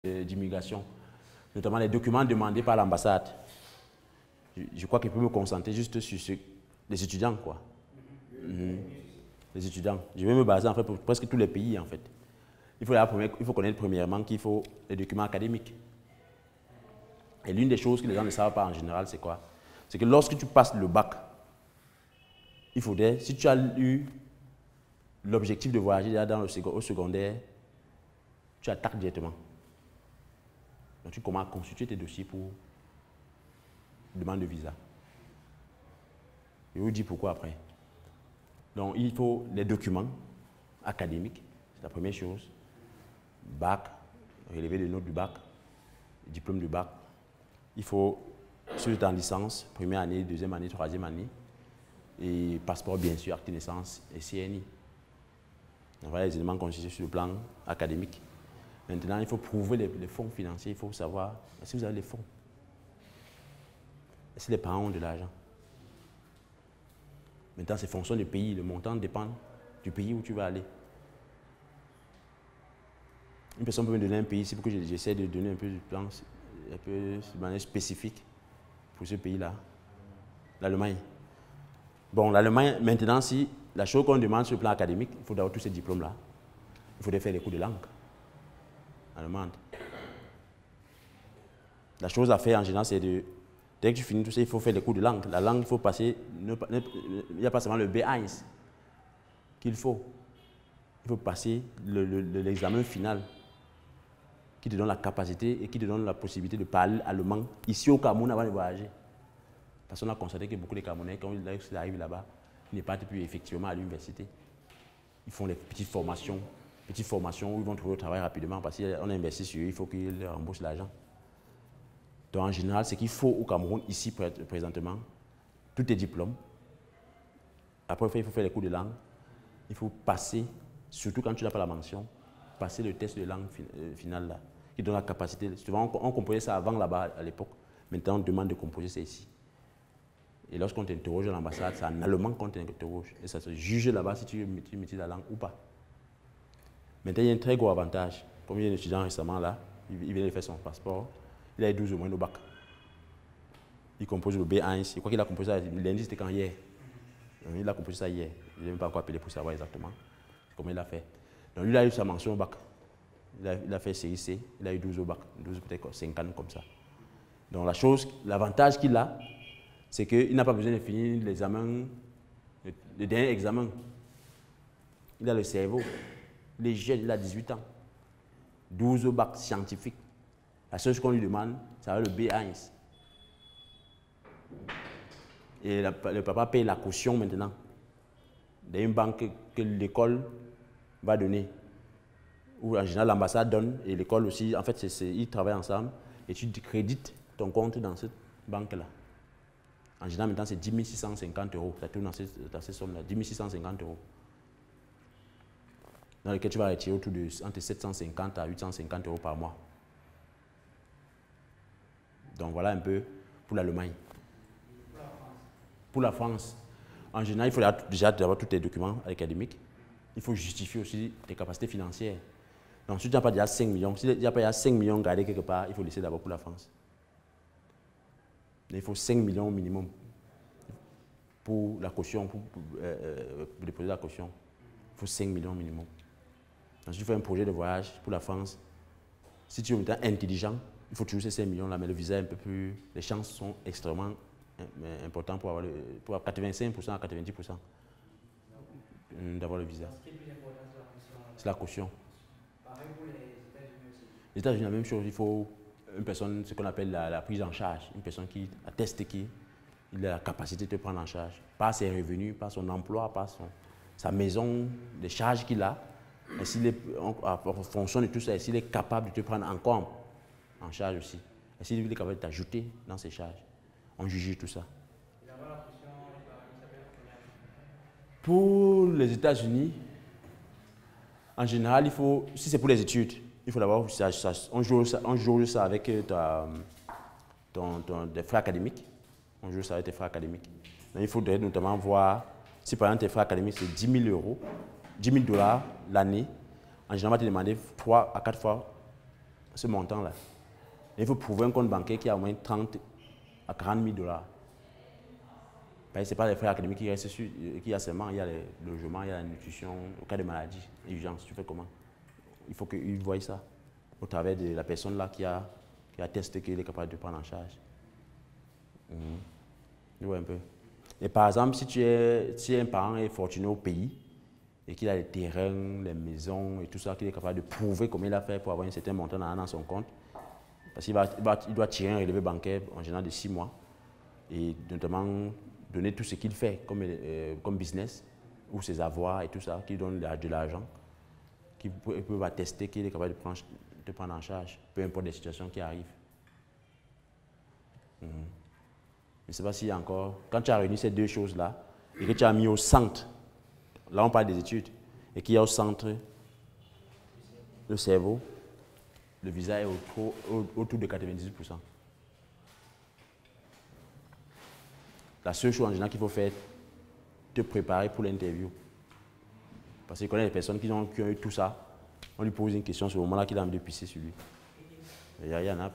d'immigration, notamment les documents demandés par l'ambassade. Je crois qu'il peut me concentrer juste sur les étudiants, quoi. Les étudiants. Je vais me baser en fait pour presque tous les pays, en fait. Il faut connaître premièrement qu'il faut les documents académiques. Et l'une des choses que les gens ne savent pas en général, c'est quoi? C'est que lorsque tu passes le bac, il faudrait, si tu as eu l'objectif de voyager au secondaire, tu attaques directement. Donc tu commences à constituer tes dossiers pour demande de visa. Je vous dis pourquoi après. Donc il faut les documents académiques, c'est la première chose. Bac, relevé de notes du bac, diplôme du bac. Il faut, si vous êtes en licence, première année, deuxième année, troisième année. Et passeport, bien sûr, acte de naissance et CNI. Donc, voilà les éléments constitués sur le plan académique. Maintenant, il faut prouver les fonds financiers. Il faut savoir si vous avez les fonds. Est-ce que les parents ont de l'argent? Maintenant, c'est fonction du pays. Le montant dépend du pays où tu vas aller. Une personne peut me donner un pays ici pour que j'essaie de donner un peu de plan, un peu de manière spécifique pour ce pays-là. L'Allemagne. Bon, l'Allemagne, maintenant, si la chose qu'on demande sur le plan académique, il faut avoir tous ces diplômes-là. Il faudrait faire les cours de langue allemande. La chose à faire en général, c'est de, dès que tu finis tout ça, il faut faire les cours de langue. La langue, il faut passer, il n'y a pas seulement le B1 qu'il faut. Il faut passer l'examen final qui te donne la capacité et qui te donne la possibilité de parler allemand ici au Cameroun avant de voyager. Parce qu'on a constaté que beaucoup de Camerounais, quand ils arrivent là-bas, ils ne partent plus effectivement à l'université. Ils font les petites formations où ils vont trouver le travail rapidement parce qu'on a investi sur eux, il faut qu'ils remboursent l'argent. Donc en général, ce qu'il faut au Cameroun, ici présentement, tous tes diplômes. Après, il faut faire les cours de langue. Il faut passer, surtout quand tu n'as pas la mention, passer le test de langue final là, qui donne la capacité. Souvent, on composait ça avant là-bas à l'époque. Maintenant, on demande de composer ça ici. Et lorsqu'on t'interroge à l'ambassade, c'est en allemand qu'on t'interroge. Et ça se juge là-bas si tu maîtrises la langue ou pas. Maintenant, il y a un très gros avantage. Comme il y a un étudiant récemment là, il vient de faire son passeport, il a 12 au moins au bac. Il compose le B1, je crois qu'il a composé ça, lundi c'était quand hier. Il a composé ça hier. Je n'ai même pas encore appelé pour savoir exactement comment il a fait. Donc lui, il a eu sa mention au bac. Il a fait série C, il a eu 12 au bac, 12 peut-être 50 comme ça. Donc l'avantage qu'il a, c'est qu'il n'a pas besoin de finir l'examen, le dernier examen. Il a le cerveau. Il est jeune, il a 18 ans. 12 au bac scientifique. La seule chose qu'on lui demande, c'est le B1. Et le papa paye la caution maintenant. Dans une banque que l'école va donner. Ou en général l'ambassade donne et l'école aussi. En fait, ils travaillent ensemble et tu crédites ton compte dans cette banque-là. En général, maintenant, c'est 10 650 €. Ça tourne dans ces sommes-là, 10 650 €. Dans lequel tu vas retirer autour de entre 750 à 850 € par mois. Donc voilà un peu pour l'Allemagne. Pour la France, en général, il faut déjà avoir tous tes documents académiques. Il faut justifier aussi tes capacités financières. Donc si tu n'as pas déjà 5 millions, si tu n'as pas déjà 5 millions gardés quelque part, il faut laisser d'abord pour la France. Il faut 5 millions au minimum pour la caution, pour déposer la caution. Il faut 5 millions au minimum. Donc, si tu fais un projet de voyage pour la France, si tu es intelligent, il faut toujours ces 5 millions-là, mais le visa est un peu plus... Les chances sont extrêmement importantes pour avoir 85% à 90% d'avoir le visa. C'est la caution. Pareil pour les États-Unis aussi. Les États-Unis, la même chose, il faut une personne, ce qu'on appelle la prise en charge, une personne qui atteste qu'il a la capacité de te prendre en charge, par ses revenus, par son emploi, par sa maison, les charges qu'il a. Et en fonction de tout ça, s'il est capable de te prendre encore en charge aussi, et s'il est capable de t'ajouter dans ses charges, on juge tout ça. Pour les États-Unis, en général, il faut, si c'est pour les études, il faut d'abord, on joue ça avec des frais académiques. On joue ça avec tes frais académiques. Donc, il faudrait notamment voir, si par exemple tes frais académiques c'est 10 000 $, l'année, en général, on va te demander 3 à 4 fois ce montant-là. Il faut prouver un compte bancaire qui a au moins 30 à 40 000 $. Ce n'est pas les frais académiques qui restent sur, qui a seulement, il y a les logements, il y a la nutrition, au cas de maladie, urgence, tu fais comment? Il faut qu'ils voient ça au travers de la personne là qui a testé qu'il est capable de prendre en charge. Tu vois un peu. Et par exemple, si un parent est fortuné au pays et qu'il a les terrains, les maisons et tout ça, qu'il est capable de prouver comment il a fait pour avoir un certain montant dans son compte, parce qu'il doit tirer un relevé bancaire en général de 6 mois et notamment donner tout ce qu'il fait comme business ou ses avoirs et tout ça, qui donne de l'argent, qui peut attester qu'il est capable de prendre en charge, peu importe les situations qui arrivent. Je ne sais pas s'il y a encore, quand tu as réuni ces deux choses-là et que tu as mis au centre, là on parle des études, et qu'il y a au centre le cerveau, le visa est autour de 98%. La seule chose en général qu'il faut faire, te préparer pour l'interview. Parce qu'il connaît les personnes qui ont eu tout ça, on lui pose une question sur le moment-là qu'il a envie de pisser sur lui. Il y en a.